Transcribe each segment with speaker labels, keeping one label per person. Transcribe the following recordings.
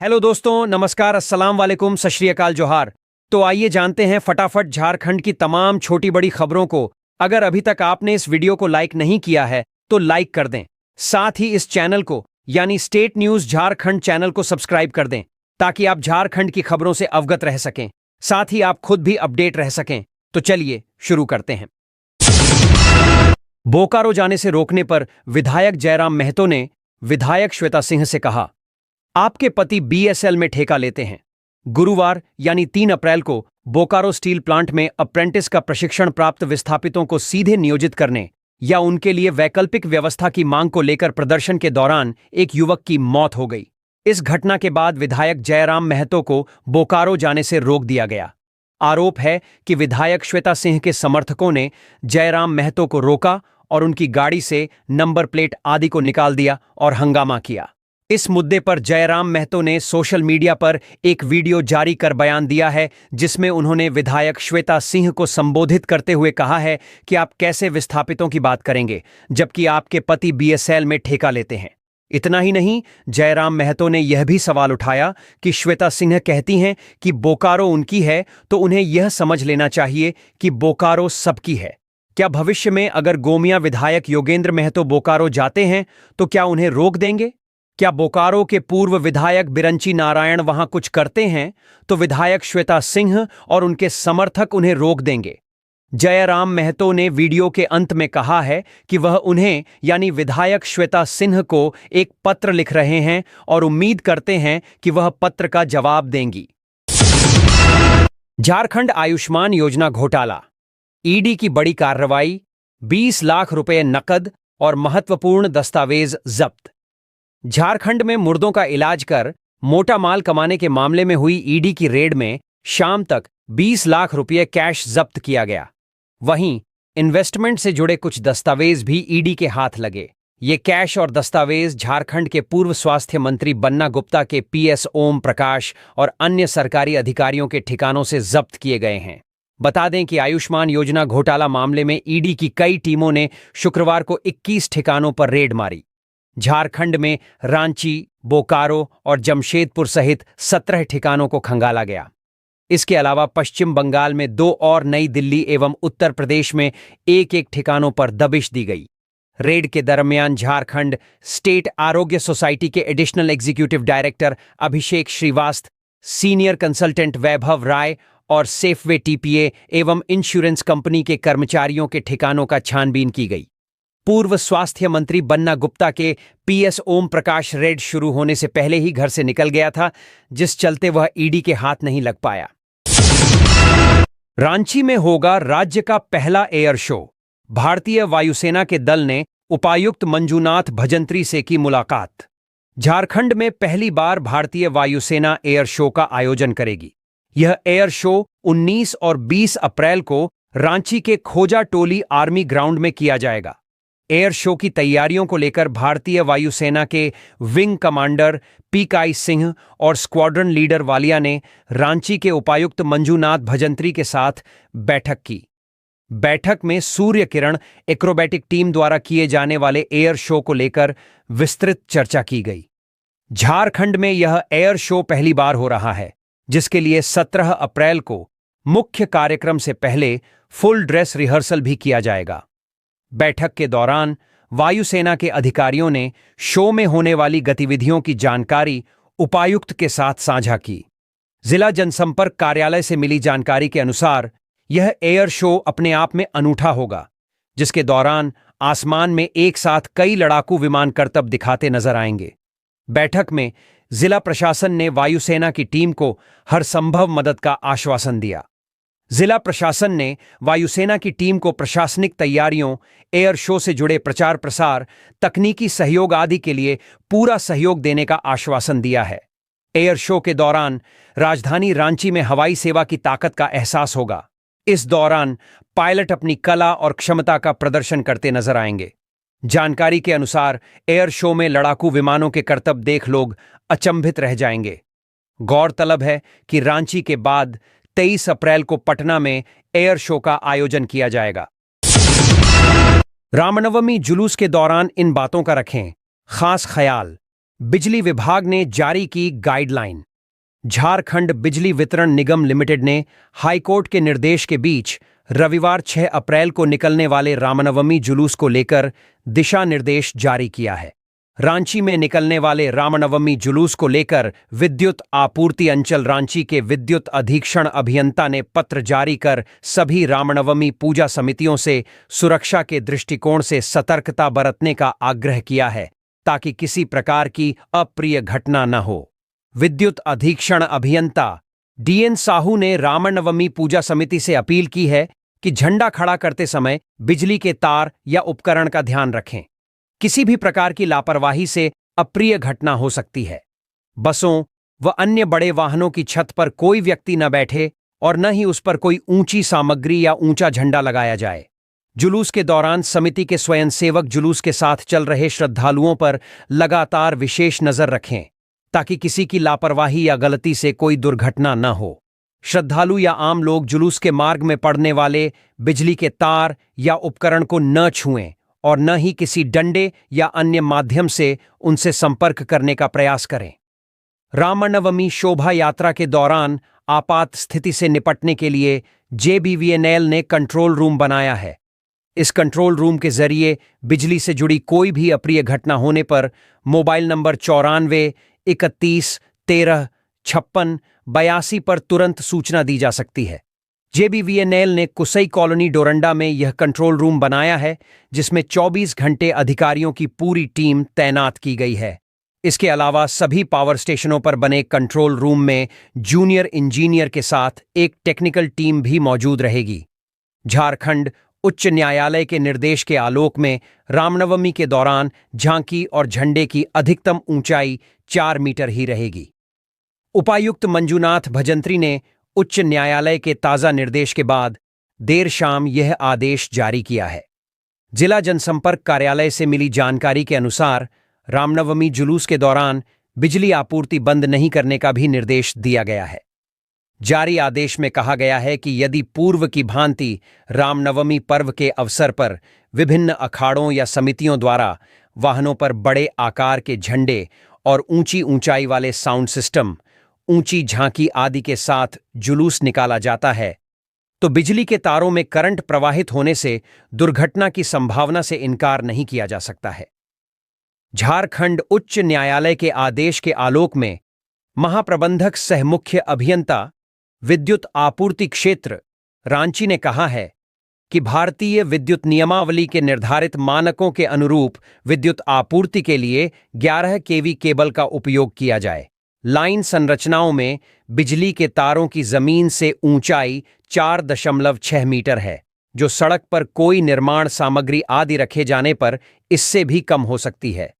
Speaker 1: Hello दोस्तों, नमस्कार, अस्सलाम वालेकुम, सत श्री अकाल, जोहार। तो आइए जानते हैं फटाफट झारखंड की तमाम छोटी बड़ी खबरों को। अगर अभी तक आपने इस वीडियो को लाइक नहीं किया है तो लाइक कर दें। साथ ही इस चैनल को यानी स्टेट न्यूज झारखंड चैनल को सब्सक्राइब कर दें ताकि आप झारखंड की खबरों से अवगत रह सकें, साथ ही आप खुद भी अपडेट रह सकें। तो चलिए शुरू करते हैं। बोकारो जाने से रोकने पर विधायक जयराम महतो ने विधायक श्वेता सिंह से कहा, आपके पति बीएसएल में ठेका लेते हैं। गुरुवार यानी 3 अप्रैल को बोकारो स्टील प्लांट में अप्रेंटिस का प्रशिक्षण प्राप्त विस्थापितों को सीधे नियोजित करने या उनके लिए वैकल्पिक व्यवस्था की मांग को लेकर प्रदर्शन के दौरान एक युवक की मौत हो गई। इस घटना के बाद विधायक जयराम महतो को बोकारो जाने से रोक दिया गया। आरोप है कि विधायक श्वेता सिंह के समर्थकों ने जयराम महतो को रोका और उनकी गाड़ी से नंबर प्लेट आदि को निकाल दिया और हंगामा किया। इस मुद्दे पर जयराम महतो ने सोशल मीडिया पर एक वीडियो जारी कर बयान दिया है, जिसमें उन्होंने विधायक श्वेता सिंह को संबोधित करते हुए कहा है कि आप कैसे विस्थापितों की बात करेंगे जबकि आपके पति बीएसएल में ठेका लेते हैं। इतना ही नहीं, जयराम महतो ने यह भी सवाल उठाया कि श्वेता सिंह कहती हैं कि बोकारो उनकी है तो उन्हें यह समझ लेना चाहिए कि बोकारो सबकी है। क्या भविष्य में अगर गोमिया विधायक योगेंद्र महतो बोकारो जाते हैं तो क्या उन्हें रोक देंगे? क्या बोकारो के पूर्व विधायक बिरंची नारायण वहां कुछ करते हैं तो विधायक श्वेता सिंह और उनके समर्थक उन्हें रोक देंगे? जयराम महतो ने वीडियो के अंत में कहा है कि वह उन्हें यानी विधायक श्वेता सिंह को एक पत्र लिख रहे हैं और उम्मीद करते हैं कि वह पत्र का जवाब देंगी। झारखंड आयुष्मान योजना घोटाला, ईडी की बड़ी कार्रवाई, 20 लाख रुपए नकद और महत्वपूर्ण दस्तावेज जब्त। झारखंड में मुर्दों का इलाज कर मोटा माल कमाने के मामले में हुई ईडी की रेड में शाम तक 20 लाख रुपये कैश जब्त किया गया। वहीं इन्वेस्टमेंट से जुड़े कुछ दस्तावेज भी ईडी के हाथ लगे। ये कैश और दस्तावेज झारखंड के पूर्व स्वास्थ्य मंत्री बन्ना गुप्ता के पीएस ओम प्रकाश और अन्य सरकारी अधिकारियों के ठिकानों से जब्त किए गए हैं। बता दें कि आयुष्मान योजना घोटाला मामले में ईडी की कई टीमों ने शुक्रवार को 21 ठिकानों पर रेड मारी। झारखंड में रांची, बोकारो और जमशेदपुर सहित 17 ठिकानों को खंगाला गया। इसके अलावा पश्चिम बंगाल में 2 और नई दिल्ली एवं उत्तर प्रदेश में एक ठिकानों पर दबिश दी गई। रेड के दरमियान झारखंड स्टेट आरोग्य सोसाइटी के एडिशनल एग्जीक्यूटिव डायरेक्टर अभिषेक श्रीवास्तव, सीनियर कंसल्टेंट वैभव राय और सेफवे टीपीए एवं इंश्योरेंस कंपनी के कर्मचारियों के ठिकानों का छानबीन की गई। पूर्व स्वास्थ्य मंत्री बन्ना गुप्ता के पीएस ओम प्रकाश रेड शुरू होने से पहले ही घर से निकल गया था, जिस चलते वह ईडी के हाथ नहीं लग पाया। रांची में होगा राज्य का पहला एयर शो। भारतीय वायुसेना के दल ने उपायुक्त मंजूनाथ भजंत्री से की मुलाकात। झारखंड में पहली बार भारतीय वायुसेना एयर शो का आयोजन करेगी। यह एयर शो 19 और 20 अप्रैल को रांची के खोजा टोली आर्मी ग्राउंड में किया जाएगा। एयर शो की तैयारियों को लेकर भारतीय वायुसेना के विंग कमांडर पीकाई सिंह और स्क्वाड्रन लीडर वालिया ने रांची के उपायुक्त मंजूनाथ भजंत्री के साथ बैठक की। बैठक में सूर्य किरण एक्रोबैटिक टीम द्वारा किए जाने वाले एयर शो को लेकर विस्तृत चर्चा की गई। झारखंड में यह एयर शो पहली बार हो रहा है, जिसके लिए 17 अप्रैल को मुख्य कार्यक्रम से पहले फुल ड्रेस रिहर्सल भी किया जाएगा। बैठक के दौरान वायुसेना के अधिकारियों ने शो में होने वाली गतिविधियों की जानकारी उपायुक्त के साथ साझा की। जिला जनसंपर्क कार्यालय से मिली जानकारी के अनुसार यह एयर शो अपने आप में अनूठा होगा, जिसके दौरान आसमान में एक साथ कई लड़ाकू विमान करतब दिखाते नजर आएंगे। बैठक में जिला प्रशासन ने वायुसेना की टीम को हर संभव मदद का आश्वासन दिया। जिला प्रशासन ने वायुसेना की टीम को प्रशासनिक तैयारियों, एयर शो से जुड़े प्रचार प्रसार, तकनीकी सहयोग आदि के लिए पूरा सहयोग देने का आश्वासन दिया है। एयर शो के दौरान राजधानी रांची में हवाई सेवा की ताकत का एहसास होगा। इस दौरान पायलट अपनी कला और क्षमता का प्रदर्शन करते नजर आएंगे। जानकारी के अनुसार एयर शो में लड़ाकू विमानों के करतब देख लोग अचंभित रह जाएंगे। गौरतलब है कि रांची के बाद 23 अप्रैल को पटना में एयर शो का आयोजन किया जाएगा। रामनवमी जुलूस के दौरान इन बातों का रखें खास ख्याल। बिजली विभाग ने जारी की गाइडलाइन। झारखंड बिजली वितरण निगम लिमिटेड ने हाईकोर्ट के निर्देश के बीच रविवार 6 अप्रैल को निकलने वाले रामनवमी जुलूस को लेकर दिशा निर्देश जारी किया है। रांची में निकलने वाले रामनवमी जुलूस को लेकर विद्युत आपूर्ति अंचल रांची के विद्युत अधीक्षण अभियंता ने पत्र जारी कर सभी रामनवमी पूजा समितियों से सुरक्षा के दृष्टिकोण से सतर्कता बरतने का आग्रह किया है, ताकि किसी प्रकार की अप्रिय घटना न हो। विद्युत अधीक्षण अभियंता डीएन साहू ने रामनवमी पूजा समिति से अपील की है कि झंडा खड़ा करते समय बिजली के तार या उपकरण का ध्यान रखें। किसी भी प्रकार की लापरवाही से अप्रिय घटना हो सकती है। बसों व अन्य बड़े वाहनों की छत पर कोई व्यक्ति न बैठे और न ही उस पर कोई ऊंची सामग्री या ऊंचा झंडा लगाया जाए। जुलूस के दौरान समिति के स्वयंसेवक जुलूस के साथ चल रहे श्रद्धालुओं पर लगातार विशेष नजर रखें, ताकि किसी की लापरवाही या गलती से कोई दुर्घटना न हो। श्रद्धालु या आम लोग जुलूस के मार्ग में पड़ने वाले बिजली के तार या उपकरण को न छुएं और न ही किसी डंडे या अन्य माध्यम से उनसे संपर्क करने का प्रयास करें। रामनवमी शोभा यात्रा के दौरान आपात स्थिति से निपटने के लिए JBVNL ने कंट्रोल रूम बनाया है। इस कंट्रोल रूम के जरिए बिजली से जुड़ी कोई भी अप्रिय घटना होने पर मोबाइल नंबर 94 31 13 56 82 पर तुरंत सूचना दी जा सकती है। JBVNL ने कुसई कॉलोनी डोरंडा में यह कंट्रोल रूम बनाया है, जिसमें 24 घंटे अधिकारियों की पूरी टीम तैनात की गई है। इसके अलावा सभी पावर स्टेशनों पर बने कंट्रोल रूम में जूनियर इंजीनियर के साथ एक टेक्निकल टीम भी मौजूद रहेगी। झारखंड उच्च न्यायालय के निर्देश के आलोक में रामनवमी के दौरान झांकी और झंडे की अधिकतम ऊंचाई 4 मीटर ही रहेगी। उपायुक्त मंजूनाथ भजंत्री ने उच्च न्यायालय के ताजा निर्देश के बाद देर शाम यह आदेश जारी किया है। जिला जनसंपर्क कार्यालय से मिली जानकारी के अनुसार रामनवमी जुलूस के दौरान बिजली आपूर्ति बंद नहीं करने का भी निर्देश दिया गया है। जारी आदेश में कहा गया है कि यदि पूर्व की भांति रामनवमी पर्व के अवसर पर विभिन्न अखाड़ों या समितियों द्वारा वाहनों पर बड़े आकार के झंडे और ऊंची ऊंचाई वाले साउंड सिस्टम, ऊंची झांकी आदि के साथ जुलूस निकाला जाता है, तो बिजली के तारों में करंट प्रवाहित होने से दुर्घटना की संभावना से इनकार नहीं किया जा सकता है। झारखंड उच्च न्यायालय के आदेश के आलोक में महाप्रबंधक सह मुख्य अभियंता विद्युत आपूर्ति क्षेत्र रांची ने कहा है कि भारतीय विद्युत नियमावली के निर्धारित मानकों के अनुरूप विद्युत आपूर्ति के लिए 11 केवी केबल का उपयोग किया जाए। लाइन संरचनाओं में बिजली के तारों की जमीन से ऊंचाई 4.6 मीटर है, जो सड़क पर कोई निर्माण सामग्री आदि रखे जाने पर इससे भी कम हो सकती है।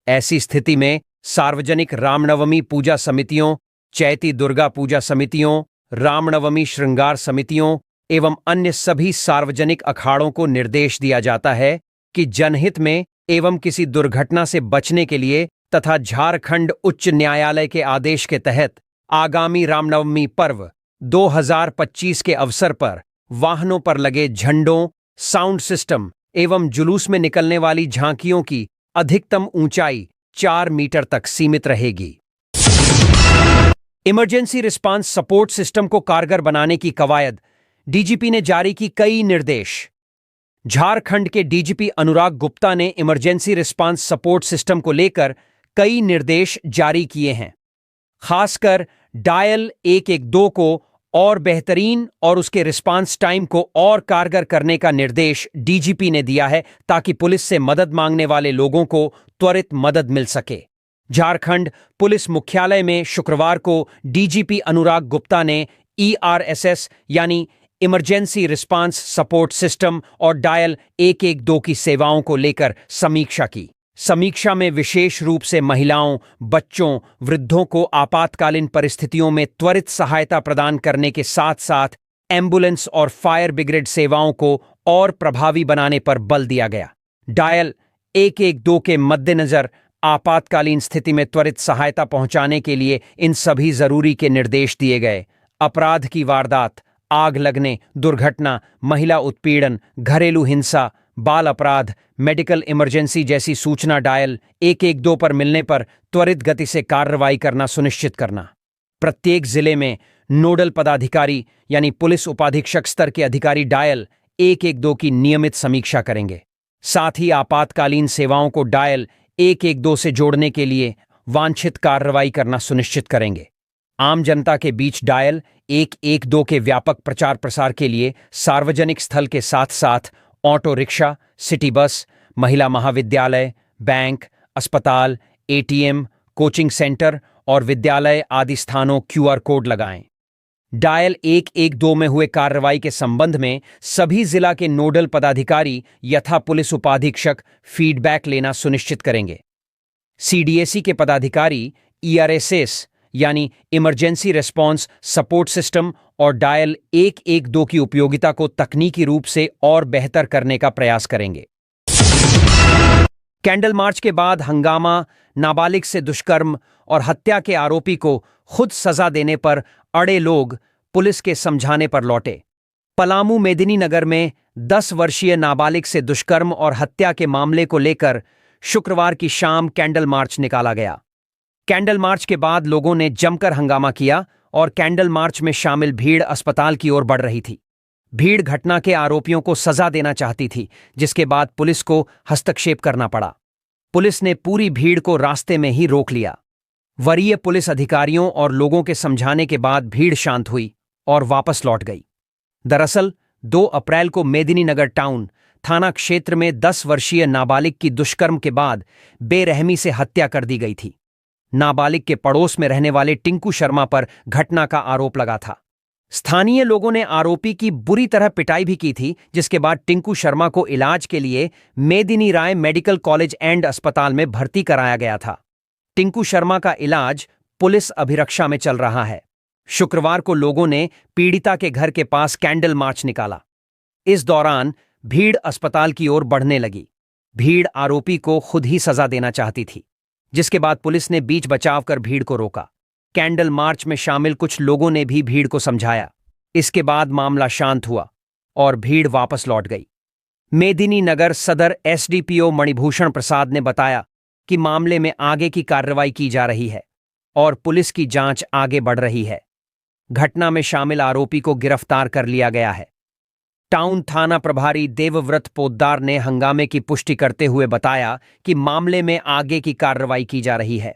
Speaker 1: ऐसी स्थिति में सार्वजनिक रामनवमी पूजा समितियों, चैती दुर्गा पूजा समितियों, रामनवमी श्रृंगार समितियों एवं अन्य सभी सार्वजनिक अखाड़ों को निर्देश दिया जाता है कि जनहित में एवं किसी दुर्घटना से बचने के लिए तथा झारखंड उच्च न्यायालय के आदेश के तहत आगामी रामनवमी पर्व 2025 के अवसर पर वाहनों पर लगे झंडों, साउंड सिस्टम एवं जुलूस में निकलने वाली झांकियों की अधिकतम ऊंचाई 4 मीटर तक सीमित रहेगी। इमरजेंसी रिस्पांस सपोर्ट सिस्टम को कारगर बनाने की कवायद, डीजीपी ने जारी की कई निर्देश। झारखंड के डीजीपी अनुराग गुप्ता ने इमरजेंसी रिस्पांस सपोर्ट सिस्टम को लेकर कई निर्देश जारी किए हैं। खासकर डायल 112 को और बेहतरीन और उसके रिस्पांस टाइम को और कारगर करने का निर्देश डीजीपी ने दिया है, ताकि पुलिस से मदद मांगने वाले लोगों को त्वरित मदद मिल सके। झारखंड पुलिस मुख्यालय में शुक्रवार को डीजीपी अनुराग गुप्ता ने ERSS यानी इमरजेंसी रिस्पांस सपोर्ट सिस्टम और डायल 112 की सेवाओं को लेकर समीक्षा की। समीक्षा में विशेष रूप से महिलाओं, बच्चों, वृद्धों को आपातकालीन परिस्थितियों में त्वरित सहायता प्रदान करने के साथ साथ एम्बुलेंस और फायर ब्रिगेड सेवाओं को और प्रभावी बनाने पर बल दिया गया। डायल 112 के मद्देनजर आपातकालीन स्थिति में त्वरित सहायता पहुंचाने के लिए इन सभी जरूरी के निर्देश दिए गए। अपराध की वारदात, आग लगने, दुर्घटना, महिला उत्पीड़न, घरेलू हिंसा, बाल अपराध, मेडिकल इमरजेंसी जैसी सूचना डायल 112 पर मिलने पर त्वरित गति से कार्रवाई करना सुनिश्चित करना। प्रत्येक जिले में नोडल पदाधिकारी यानी पुलिस उपाधीक्षक स्तर के अधिकारी डायल 112 की नियमित समीक्षा करेंगे। साथ ही आपातकालीन सेवाओं को डायल 112 से जोड़ने के लिए वांछित कार्रवाई करना सुनिश्चित करेंगे। आम जनता के बीच डायल 112 के व्यापक प्रचार प्रसार के लिए सार्वजनिक स्थल के साथ साथ ऑटो रिक्शा, सिटी बस, महिला महाविद्यालय, बैंक, अस्पताल, एटीएम, कोचिंग सेंटर और विद्यालय आदि स्थानों क्यूआर कोड लगाएं। डायल 112 में हुए कार्रवाई के संबंध में सभी जिला के नोडल पदाधिकारी यथा पुलिस उपाधीक्षक फीडबैक लेना सुनिश्चित करेंगे। सीडीएसी के पदाधिकारी ईआरएसएस यानी इमरजेंसी रेस्पॉन्स सपोर्ट सिस्टम और डायल 112 की उपयोगिता को तकनीकी रूप से और बेहतर करने का प्रयास करेंगे। कैंडल मार्च के बाद हंगामा, नाबालिग से दुष्कर्म और हत्या के आरोपी को खुद सजा देने पर अड़े लोग पुलिस के समझाने पर लौटे। पलामू मेदिनीनगर में 10 वर्षीय नाबालिग से दुष्कर्म और हत्या के मामले को लेकर शुक्रवार की शाम कैंडल मार्च निकाला गया। कैंडल मार्च के बाद लोगों ने जमकर हंगामा किया और कैंडल मार्च में शामिल भीड़ अस्पताल की ओर बढ़ रही थी। भीड़ घटना के आरोपियों को सजा देना चाहती थी, जिसके बाद पुलिस को हस्तक्षेप करना पड़ा। पुलिस ने पूरी भीड़ को रास्ते में ही रोक लिया। वरीय पुलिस अधिकारियों और लोगों के समझाने के बाद भीड़ शांत हुई और वापस लौट गई। दरअसल 2 अप्रैल को मेदिनीनगर टाउन थाना क्षेत्र में 10 वर्षीय नाबालिग की दुष्कर्म के बाद बेरहमी से हत्या कर दी गई थी। नाबालिग के पड़ोस में रहने वाले टिंकू शर्मा पर घटना का आरोप लगा था। स्थानीय लोगों ने आरोपी की बुरी तरह पिटाई भी की थी, जिसके बाद टिंकू शर्मा को इलाज के लिए मेदिनी राय मेडिकल कॉलेज एंड अस्पताल में भर्ती कराया गया था। टिंकू शर्मा का इलाज पुलिस अभिरक्षा में चल रहा है। शुक्रवार को लोगों ने पीड़िता के घर के पास कैंडल मार्च निकाला। इस दौरान भीड़ अस्पताल की ओर बढ़ने लगी। भीड़ आरोपी को खुद ही सजा देना चाहती थी, जिसके बाद पुलिस ने बीच बचाव कर भीड़ को रोका। कैंडल मार्च में शामिल कुछ लोगों ने भी भीड़ को समझाया। इसके बाद मामला शांत हुआ और भीड़ वापस लौट गई। मेदिनीनगर सदर एसडीपीओ मणिभूषण प्रसाद ने बताया कि मामले में आगे की कार्रवाई की जा रही है और पुलिस की जांच आगे बढ़ रही है। घटना में शामिल आरोपी को गिरफ्तार कर लिया गया है। टाउन थाना प्रभारी देवव्रत पोद्दार ने हंगामे की पुष्टि करते हुए बताया कि मामले में आगे की कार्रवाई की जा रही है।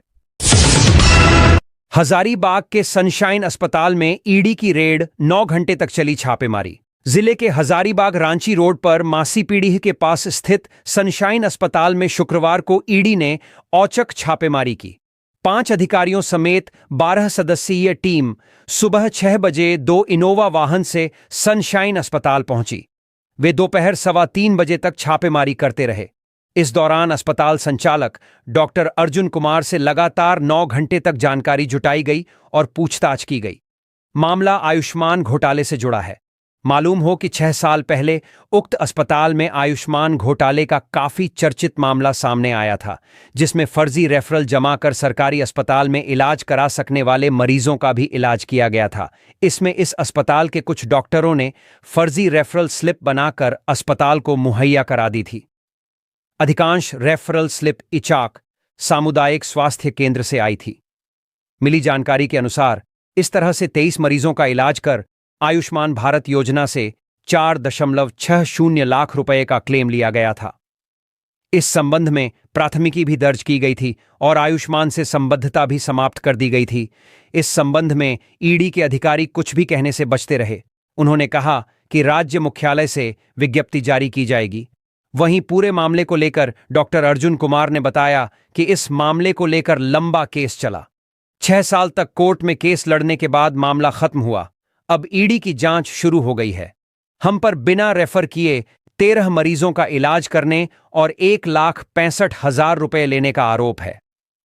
Speaker 1: हजारीबाग के सनशाइन अस्पताल में ईडी की रेड 9 घंटे तक चली छापेमारी। जिले के हजारीबाग रांची रोड पर मासीपीढ़ी के पास स्थित सनशाइन अस्पताल में शुक्रवार को ईडी ने औचक छापेमारी की। 5 अधिकारियों समेत 12 सदस्यीय टीम सुबह 6 बजे 2 इनोवा वाहन से सनशाइन अस्पताल पहुंची। वे दोपहर 3:15 बजे तक छापेमारी करते रहे। इस दौरान अस्पताल संचालक डॉक्टर अर्जुन कुमार से लगातार 9 घंटे तक जानकारी जुटाई गई और पूछताछ की गई। मामला आयुष्मान घोटाले से जुड़ा है। मालूम हो कि 6 साल पहले उक्त अस्पताल में आयुष्मान घोटाले का काफी चर्चित मामला सामने आया था, जिसमें फर्जी रेफरल जमा कर सरकारी अस्पताल में इलाज करा सकने वाले मरीजों का भी इलाज किया गया था। इसमें इस अस्पताल के कुछ डॉक्टरों ने फर्जी रेफरल स्लिप बनाकर अस्पताल को मुहैया करा दी थी। अधिकांश रेफरल स्लिप इचाक सामुदायिक स्वास्थ्य केंद्र से आई थी। मिली जानकारी के अनुसार इस तरह से 23 मरीजों का इलाज कर आयुष्मान भारत योजना से 4.60 लाख रुपए का क्लेम लिया गया था। इस संबंध में प्राथमिकी भी दर्ज की गई थी और आयुष्मान से संबद्धता भी समाप्त कर दी गई थी। इस संबंध में ईडी के अधिकारी कुछ भी कहने से बचते रहे। उन्होंने कहा कि राज्य मुख्यालय से विज्ञप्ति जारी की जाएगी। वहीं पूरे मामले को लेकर डॉक्टर अर्जुन कुमार ने बताया कि इस मामले को लेकर लंबा केस चला। 6 साल तक कोर्ट में केस लड़ने के बाद मामला खत्म हुआ। अब ईडी की जांच शुरू हो गई है। हम पर बिना रेफर किए 13 मरीजों का इलाज करने और 1,65,000 रुपए लेने का आरोप है।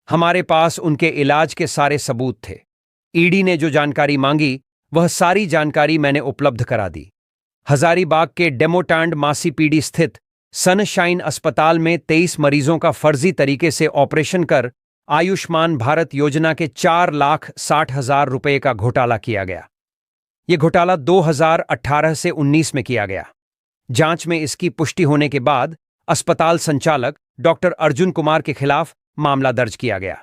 Speaker 1: हमारे पास उनके इलाज के सारे सबूत थे। ईडी ने जो जानकारी मांगी वह सारी जानकारी मैंने उपलब्ध करा दी। हजारीबाग के डेमोटांड मासीपीडी स्थित सनशाइन अस्पताल में 23 मरीजों का फर्जी तरीके से ऑपरेशन कर आयुष्मान भारत योजना के 4,60,000 रुपए का घोटाला किया गया। यह घोटाला 2018 से 19 में किया गया। जांच में इसकी पुष्टि होने के बाद अस्पताल संचालक डॉक्टर अर्जुन कुमार के खिलाफ मामला दर्ज किया गया।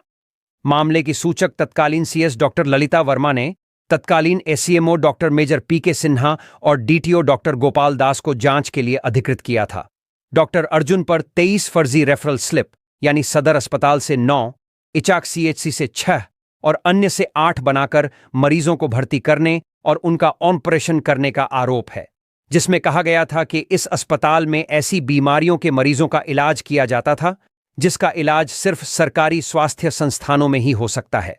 Speaker 1: मामले की सूचक तत्कालीन सीएस डॉक्टर ललिता वर्मा ने तत्कालीन एससीएमओ डॉक्टर मेजर पीके सिन्हा और डीटीओ डॉक्टर गोपाल दास को जांच के लिए अधिकृत किया था। डॉक्टर अर्जुन पर 23 फर्जी रेफरल स्लिप यानी सदर अस्पताल से 9, इचाक सीएचसी से 6 और अन्य से 8 बनाकर मरीजों को भर्ती करने और उनका ऑपरेशन करने का आरोप है, जिसमें कहा गया था कि इस अस्पताल में ऐसी बीमारियों के मरीजों का इलाज किया जाता था जिसका इलाज सिर्फ सरकारी स्वास्थ्य संस्थानों में ही हो सकता है।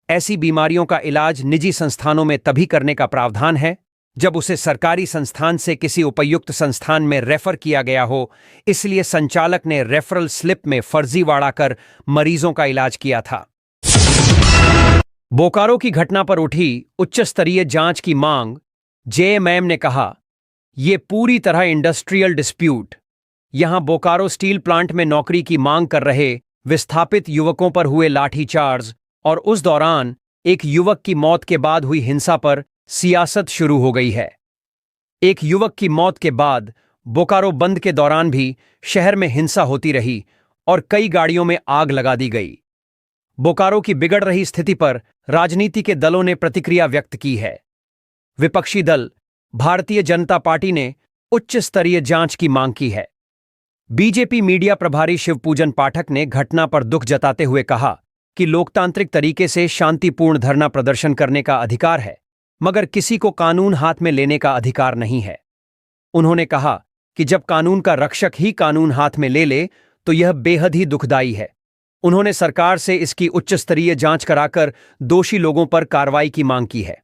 Speaker 1: ऐसी बीमारियों का इलाज निजी संस्थानों में तभी करने का प्रावधान है जब उसे सरकारी संस्थान से किसी उपयुक्त संस्थान में रेफर किया गया हो। इसलिए संचालक ने रेफरल स्लिप में फर्जीवाड़ा कर मरीजों का इलाज किया था। बोकारो की घटना पर उठी उच्च स्तरीय जांच की मांग। जेएमएम ने कहा, यह पूरी तरह इंडस्ट्रियल डिस्प्यूट। यहां बोकारो स्टील प्लांट में नौकरी की मांग कर रहे विस्थापित युवकों पर हुए लाठीचार्ज और उस दौरान एक युवक की मौत के बाद हुई हिंसा पर सियासत शुरू हो गई है। एक युवक की मौत के बाद बोकारो बंद के दौरान भी शहर में हिंसा होती रही और कई गाड़ियों में आग लगा दी गई। बोकारो की बिगड़ रही स्थिति पर राजनीति के दलों ने प्रतिक्रिया व्यक्त की है। विपक्षी दल भारतीय जनता पार्टी ने उच्च स्तरीय जांच की मांग की है। बीजेपी मीडिया प्रभारी शिवपूजन पाठक ने घटना पर दुख जताते हुए कहा कि लोकतांत्रिक तरीके से शांतिपूर्ण धरना प्रदर्शन करने का अधिकार है, मगर किसी को कानून हाथ में लेने का अधिकार नहीं है। उन्होंने कहा कि जब कानून का रक्षक ही कानून हाथ में ले ले तो यह बेहद ही दुखदायी है। उन्होंने सरकार से इसकी उच्च स्तरीय जांच कराकर दोषी लोगों पर कार्रवाई की मांग की है।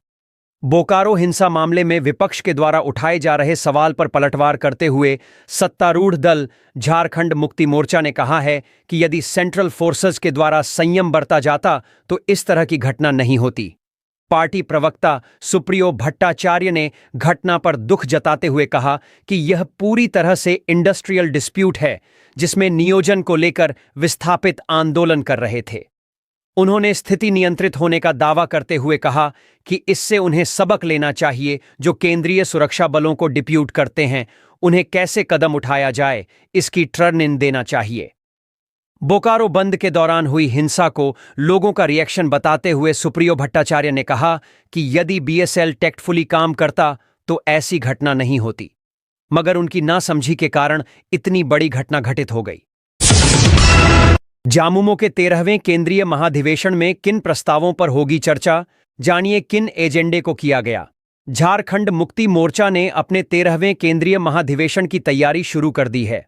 Speaker 1: बोकारो हिंसा मामले में विपक्ष के द्वारा उठाए जा रहे सवाल पर पलटवार करते हुए सत्तारूढ़ दल झारखंड मुक्ति मोर्चा ने कहा है कि यदि सेंट्रल फोर्सेस के द्वारा संयम बरता जाता तो इस तरह की घटना नहीं होती। पार्टी प्रवक्ता सुप्रियो भट्टाचार्य ने घटना पर दुख जताते हुए कहा कि यह पूरी तरह से इंडस्ट्रियल डिस्प्यूट है, जिसमें नियोजन को लेकर विस्थापित आंदोलन कर रहे थे। उन्होंने स्थिति नियंत्रित होने का दावा करते हुए कहा कि इससे उन्हें सबक लेना चाहिए जो केंद्रीय सुरक्षा बलों को डिप्यूट करते हैं। उन्हें कैसे कदम उठाया जाए, इसकी टर्न देना चाहिए। बोकारो बंद के दौरान हुई हिंसा को लोगों का रिएक्शन बताते हुए सुप्रियो भट्टाचार्य ने कहा कि यदि बीएसएल टैक्टफुली काम करता तो ऐसी घटना नहीं होती, मगर उनकी नासमझी के कारण इतनी बड़ी घटना घटित हो गई। जामुमो के 13वें केंद्रीय महाधिवेशन में किन प्रस्तावों पर होगी चर्चा, जानिए किन एजेंडे को किया गया। झारखंड मुक्ति मोर्चा ने अपने 13वें केंद्रीय महाधिवेशन की तैयारी शुरू कर दी है।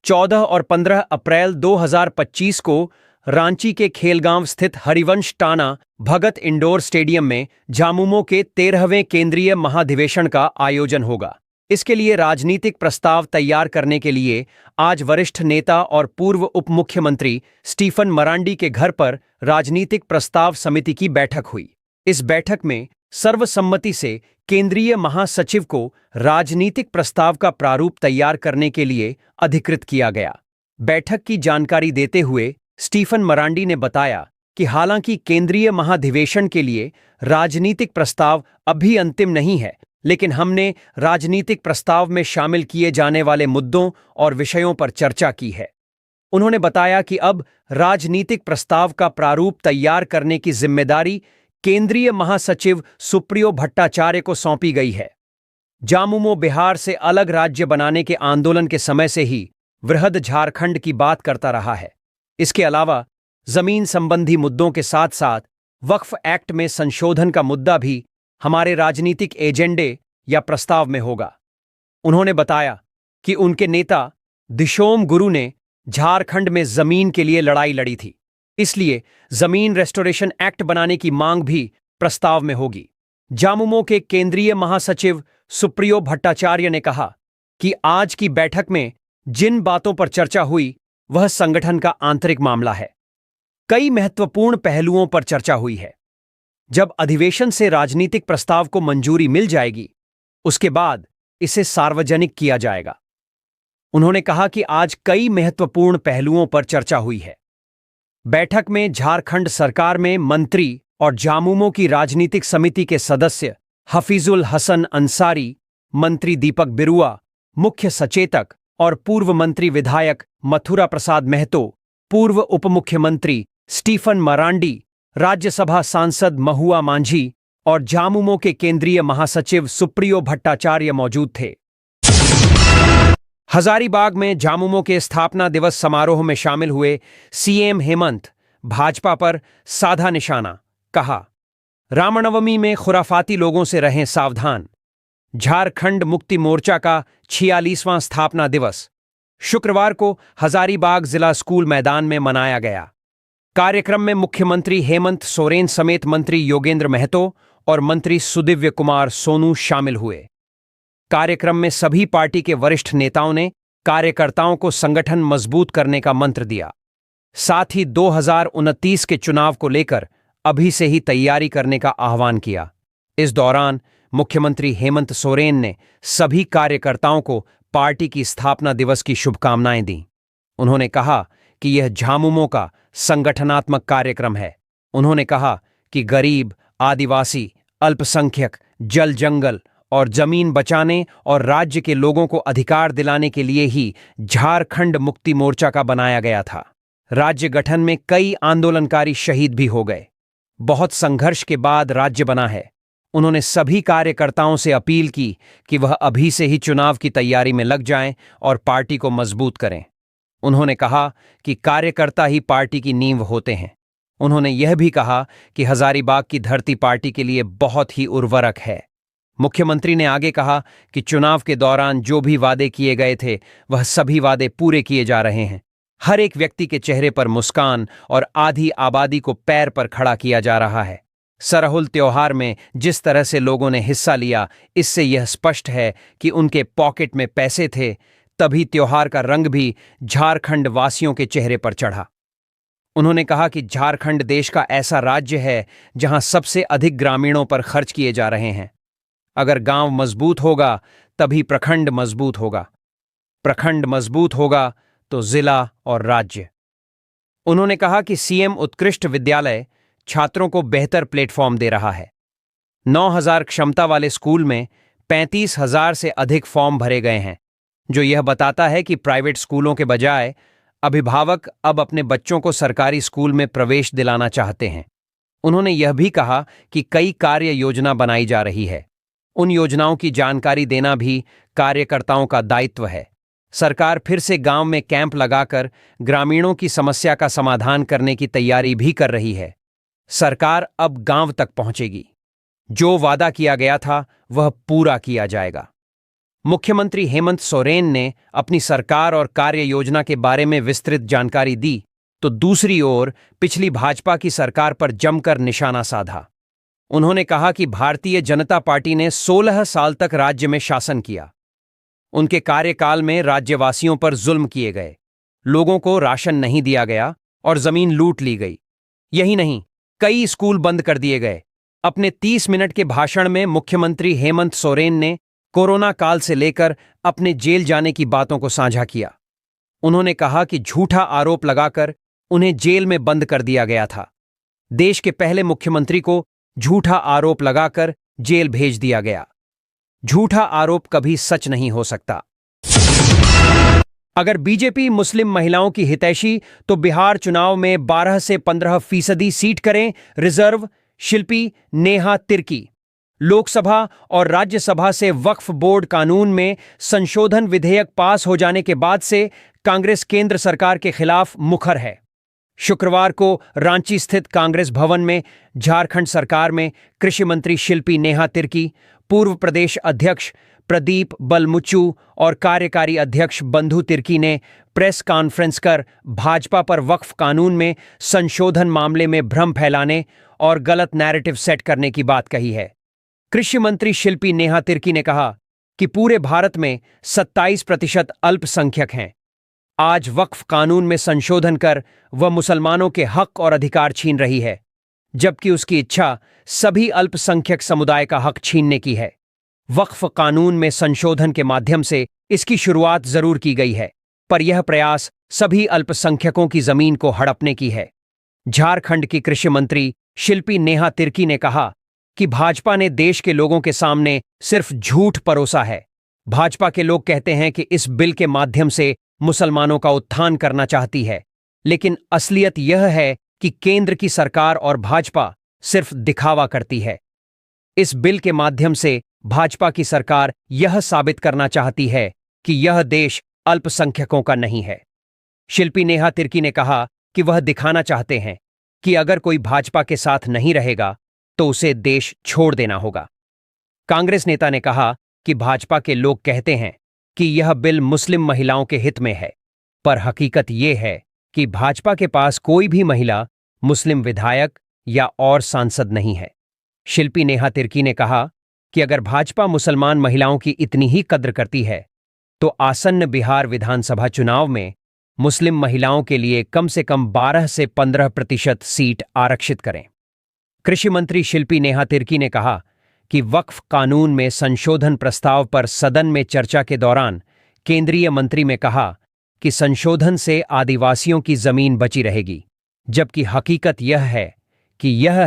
Speaker 1: 14 और 15 अप्रैल 2025 को रांची के खेलगांव स्थित हरिवंश टाना भगत इंडोर स्टेडियम में झामुमो के 13वें केंद्रीय महाधिवेशन का आयोजन होगा। इसके लिए राजनीतिक प्रस्ताव तैयार करने के लिए आज वरिष्ठ नेता और पूर्व उप मुख्यमंत्री स्टीफन मरांडी के घर पर राजनीतिक प्रस्ताव समिति की बैठक हुई। इस बैठक में सर्वसम्मति से केंद्रीय महासचिव को राजनीतिक प्रस्ताव का प्रारूप तैयार करने के लिए अधिकृत किया गया। बैठक की जानकारी देते हुए स्टीफन मरांडी ने बताया कि हालांकि केंद्रीय महाधिवेशन के लिए राजनीतिक प्रस्ताव अभी अंतिम नहीं है, लेकिन हमने राजनीतिक प्रस्ताव में शामिल किए जाने वाले मुद्दों और विषयों पर चर्चा की है। उन्होंने बताया कि अब राजनीतिक प्रस्ताव का प्रारूप तैयार करने की जिम्मेदारी केंद्रीय महासचिव सुप्रियो भट्टाचार्य को सौंपी गई है। जामुमो बिहार से अलग राज्य बनाने के आंदोलन के समय से ही वृहद झारखंड की बात करता रहा है। इसके अलावा जमीन संबंधी मुद्दों के साथ साथ वक्फ एक्ट में संशोधन का मुद्दा भी हमारे राजनीतिक एजेंडे या प्रस्ताव में होगा। उन्होंने बताया कि उनके नेता दिशोम गुरु ने झारखंड में जमीन के लिए लड़ाई लड़ी थी, इसलिए जमीन रेस्टोरेशन एक्ट बनाने की मांग भी प्रस्ताव में होगी। जामुमो के केंद्रीय महासचिव सुप्रियो भट्टाचार्य ने कहा कि आज की बैठक में जिन बातों पर चर्चा हुई वह संगठन का आंतरिक मामला है। कई महत्वपूर्ण पहलुओं पर चर्चा हुई है। जब अधिवेशन से राजनीतिक प्रस्ताव को मंजूरी मिल जाएगी, उसके बाद इसे सार्वजनिक किया जाएगा। उन्होंने कहा कि आज कई महत्वपूर्ण पहलुओं पर चर्चा हुई है। बैठक में झारखंड सरकार में मंत्री और जामुमो की राजनीतिक समिति के सदस्य हफीजुल हसन अंसारी, मंत्री दीपक बिरुआ मुख्य सचेतक और पूर्व मंत्री विधायक मथुरा प्रसाद महतो, पूर्व उपमुख्यमंत्री स्टीफन मरांडी, राज्यसभा सांसद महुआ मांझी और झामुमो के केंद्रीय महासचिव सुप्रियो भट्टाचार्य मौजूद थे। हजारीबाग में झामुमो के स्थापना दिवस समारोह में शामिल हुए सीएम हेमंत भाजपा पर साधा निशाना, कहा, रामनवमी में खुराफाती लोगों से रहें सावधान। झारखंड मुक्ति मोर्चा का 46वां स्थापना दिवस शुक्रवार को हजारीबाग जिला स्कूल मैदान में मनाया गया। कार्यक्रम में मुख्यमंत्री हेमंत सोरेन समेत मंत्री योगेंद्र महतो और मंत्री सुदिव्य कुमार सोनू शामिल हुए। कार्यक्रम में सभी पार्टी के वरिष्ठ नेताओं ने कार्यकर्ताओं को संगठन मजबूत करने का मंत्र दिया। साथ ही 2029 के चुनाव को लेकर अभी से ही तैयारी करने का आह्वान किया। इस दौरान मुख्यमंत्री हेमंत सोरेन ने सभी कार्यकर्ताओं को पार्टी की स्थापना दिवस की शुभकामनाएं दी। उन्होंने कहा कि यह झामुमो का संगठनात्मक कार्यक्रम है। उन्होंने कहा कि गरीब, आदिवासी, अल्पसंख्यक, जल जंगल और जमीन बचाने और राज्य के लोगों को अधिकार दिलाने के लिए ही झारखंड मुक्ति मोर्चा का बनाया गया था। राज्य गठन में कई आंदोलनकारी शहीद भी हो गए। बहुत संघर्ष के बाद राज्य बना है। उन्होंने सभी कार्यकर्ताओं से अपील की कि वह अभी से ही चुनाव की तैयारी में लग जाएं और पार्टी को मजबूत करें। उन्होंने कहा कि कार्यकर्ता ही पार्टी की नींव होते हैं। उन्होंने यह भी कहा कि हजारीबाग की धरती पार्टी के लिए बहुत ही उर्वरक है। मुख्यमंत्री ने आगे कहा कि चुनाव के दौरान जो भी वादे किए गए थे वह सभी वादे पूरे किए जा रहे हैं। हर एक व्यक्ति के चेहरे पर मुस्कान और आधी आबादी को पैर पर खड़ा किया जा रहा है। सरहुल त्योहार में जिस तरह से लोगों ने हिस्सा लिया, इससे यह स्पष्ट है कि उनके पॉकेट में पैसे थे, तभी त्योहार का रंग भी झारखंड वासियों के चेहरे पर चढ़ा। उन्होंने कहा कि झारखंड देश का ऐसा राज्य है जहां सबसे अधिक ग्रामीणों पर खर्च किए जा रहे हैं। अगर गांव मजबूत होगा तभी प्रखंड मजबूत होगा, प्रखंड मजबूत होगा तो जिला और राज्य। उन्होंने कहा कि सीएम उत्कृष्ट विद्यालय छात्रों को बेहतर प्लेटफॉर्म दे रहा है। 9,000 क्षमता वाले स्कूल में 35,000 से अधिक फॉर्म भरे गए हैं, जो यह बताता है कि प्राइवेट स्कूलों के बजाय अभिभावक अब अपने बच्चों को सरकारी स्कूल में प्रवेश दिलाना चाहते हैं। उन्होंने यह भी कहा कि कई कार्य योजना बनाई जा रही है। उन योजनाओं की जानकारी देना भी कार्यकर्ताओं का दायित्व है। सरकार फिर से गांव में कैंप लगाकर ग्रामीणों की समस्या का समाधान करने की तैयारी भी कर रही है। सरकार अब गांव तक पहुंचेगी। जो वादा किया गया था वह पूरा किया जाएगा। मुख्यमंत्री हेमंत सोरेन ने अपनी सरकार और कार्य योजना के बारे में विस्तृत जानकारी दी, तो दूसरी ओर पिछली भाजपा की सरकार पर जमकर निशाना साधा। उन्होंने कहा कि भारतीय जनता पार्टी ने 16 साल तक राज्य में शासन किया। उनके कार्यकाल में राज्यवासियों पर जुल्म किए गए, लोगों को राशन नहीं दिया गया और जमीन लूट ली गई। यही नहीं, कई स्कूल बंद कर दिए गए। अपने 30 मिनट के भाषण में मुख्यमंत्री हेमंत सोरेन ने कोरोना काल से लेकर अपने जेल जाने की बातों को साझा किया। उन्होंने कहा कि झूठा आरोप लगाकर उन्हें जेल में बंद कर दिया गया था। देश के पहले मुख्यमंत्री को झूठा आरोप लगाकर जेल भेज दिया गया। झूठा आरोप कभी सच नहीं हो सकता। अगर बीजेपी मुस्लिम महिलाओं की हितैषी तो बिहार चुनाव में 12 से 15% सीट करें रिजर्व, शिल्पी नेहा तिर्की। लोकसभा और राज्यसभा से वक्फ बोर्ड कानून में संशोधन विधेयक पास हो जाने के बाद से कांग्रेस केंद्र सरकार के खिलाफ मुखर है। शुक्रवार को रांची स्थित कांग्रेस भवन में झारखंड सरकार में कृषि मंत्री शिल्पी नेहा तिर्की, पूर्व प्रदेश अध्यक्ष प्रदीप बलमुच्चू और कार्यकारी अध्यक्ष बंधु तिर्की ने प्रेस कॉन्फ्रेंस कर भाजपा पर वक्फ कानून में संशोधन मामले में भ्रम फैलाने और गलत नैरेटिव सेट करने की बात कही है। कृषि मंत्री शिल्पी नेहा तिर्की ने कहा कि पूरे भारत में 27% अल्पसंख्यक हैं। आज वक्फ कानून में संशोधन कर वह मुसलमानों के हक और अधिकार छीन रही है, जबकि उसकी इच्छा सभी अल्पसंख्यक समुदाय का हक छीनने की है। वक्फ कानून में संशोधन के माध्यम से इसकी शुरुआत जरूर की गई है, पर यह प्रयास सभी अल्पसंख्यकों की जमीन को हड़पने की है। झारखंड की कृषि मंत्री शिल्पी नेहा तिर्की ने कहा कि भाजपा ने देश के लोगों के सामने सिर्फ झूठ परोसा है। भाजपा के लोग कहते हैं कि इस बिल के माध्यम से मुसलमानों का उत्थान करना चाहती है, लेकिन असलियत यह है कि केंद्र की सरकार और भाजपा सिर्फ दिखावा करती है। इस बिल के माध्यम से भाजपा की सरकार यह साबित करना चाहती है कि यह देश अल्पसंख्यकों का नहीं है। शिल्पी नेहा तिर्की ने कहा कि वह दिखाना चाहते हैं कि अगर कोई भाजपा के साथ नहीं रहेगा तो उसे देश छोड़ देना होगा। कांग्रेस नेता ने कहा कि भाजपा के लोग कहते हैं कि यह बिल मुस्लिम महिलाओं के हित में है, पर हकीकत यह है कि भाजपा के पास कोई भी महिला, मुस्लिम विधायक या और सांसद नहीं है। शिल्पी नेहा तिर्की ने कहा कि अगर भाजपा मुसलमान महिलाओं की इतनी ही कद्र करती है तो आसन्न बिहार विधानसभा चुनाव में मुस्लिम महिलाओं के लिए कम से कम 12 से 15% सीट आरक्षित करें। कृषि मंत्री शिल्पी नेहा तिर्की ने कहा कि वक्फ कानून में संशोधन प्रस्ताव पर सदन में चर्चा के दौरान केंद्रीय मंत्री ने कहा कि संशोधन से आदिवासियों की जमीन बची रहेगी, जबकि हकीकत यह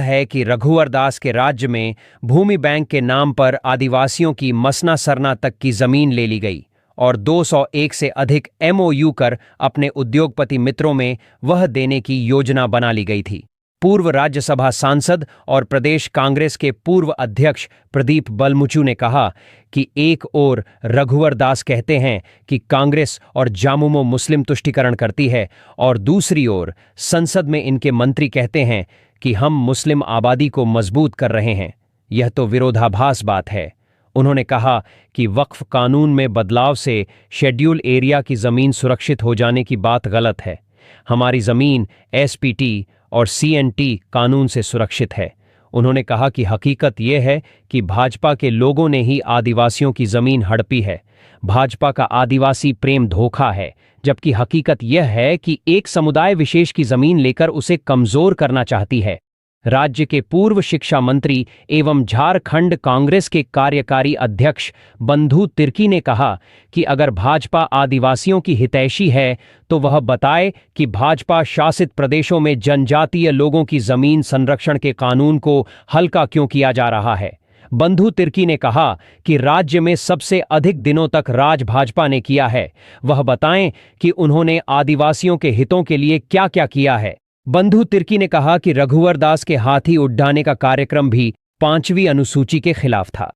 Speaker 1: है कि रघुवर दास के राज्य में भूमि बैंक के नाम पर आदिवासियों की मसना सरना तक की जमीन ले ली गई और 201 से अधिक MOU कर अपने उद्योगपति मित्रों में वह देने की योजना बना ली गई थी। पूर्व राज्यसभा सांसद और प्रदेश कांग्रेस के पूर्व अध्यक्ष प्रदीप बलमुचू ने कहा कि एक ओर रघुवर दास कहते हैं कि कांग्रेस और जामुमो मुस्लिम तुष्टीकरण करती है और दूसरी ओर संसद में इनके मंत्री कहते हैं कि हम मुस्लिम आबादी को मजबूत कर रहे हैं। यह तो विरोधाभास बात है। उन्होंने कहा कि वक्फ कानून में बदलाव से शेड्यूल एरिया की जमीन सुरक्षित हो जाने की बात गलत है। हमारी जमीन SPT और CNT कानून से सुरक्षित है। उन्होंने कहा कि हकीकत यह है कि भाजपा के लोगों ने ही आदिवासियों की जमीन हड़पी है। भाजपा का आदिवासी प्रेम धोखा है, जबकि हकीकत यह है कि एक समुदाय विशेष की जमीन लेकर उसे कमजोर करना चाहती है। राज्य के पूर्व शिक्षा मंत्री एवं झारखंड कांग्रेस के कार्यकारी अध्यक्ष बंधु तिर्की ने कहा कि अगर भाजपा आदिवासियों की हितैषी है तो वह बताए कि भाजपा शासित प्रदेशों में जनजातीय लोगों की जमीन संरक्षण के कानून को हल्का क्यों किया जा रहा है। बंधु तिर्की ने कहा कि राज्य में सबसे अधिक दिनों तक राज भाजपा ने किया है, वह बताएं कि उन्होंने आदिवासियों के हितों के लिए क्या क्या किया है। बंधु तिर्की ने कहा कि रघुवर दास के हाथी उड्डाने का कार्यक्रम भी 5वीं अनुसूची के खिलाफ था।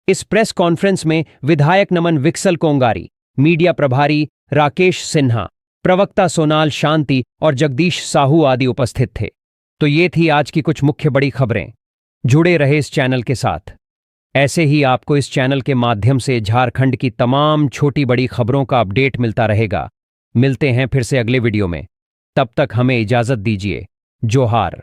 Speaker 1: इस प्रेस कॉन्फ्रेंस में विधायक नमन विक्सल कोंगारी, मीडिया प्रभारी राकेश सिन्हा, प्रवक्ता सोनाल शांति और जगदीश साहू आदि उपस्थित थे। तो ये थी आज की कुछ मुख्य बड़ी खबरें। जुड़े रहे इस चैनल के साथ। ऐसे ही आपको इस चैनल के माध्यम से झारखंड की तमाम छोटी बड़ी खबरों का अपडेट मिलता रहेगा। मिलते हैं फिर से अगले वीडियो में। तब तक हमें इजाजत दीजिए। जोहार।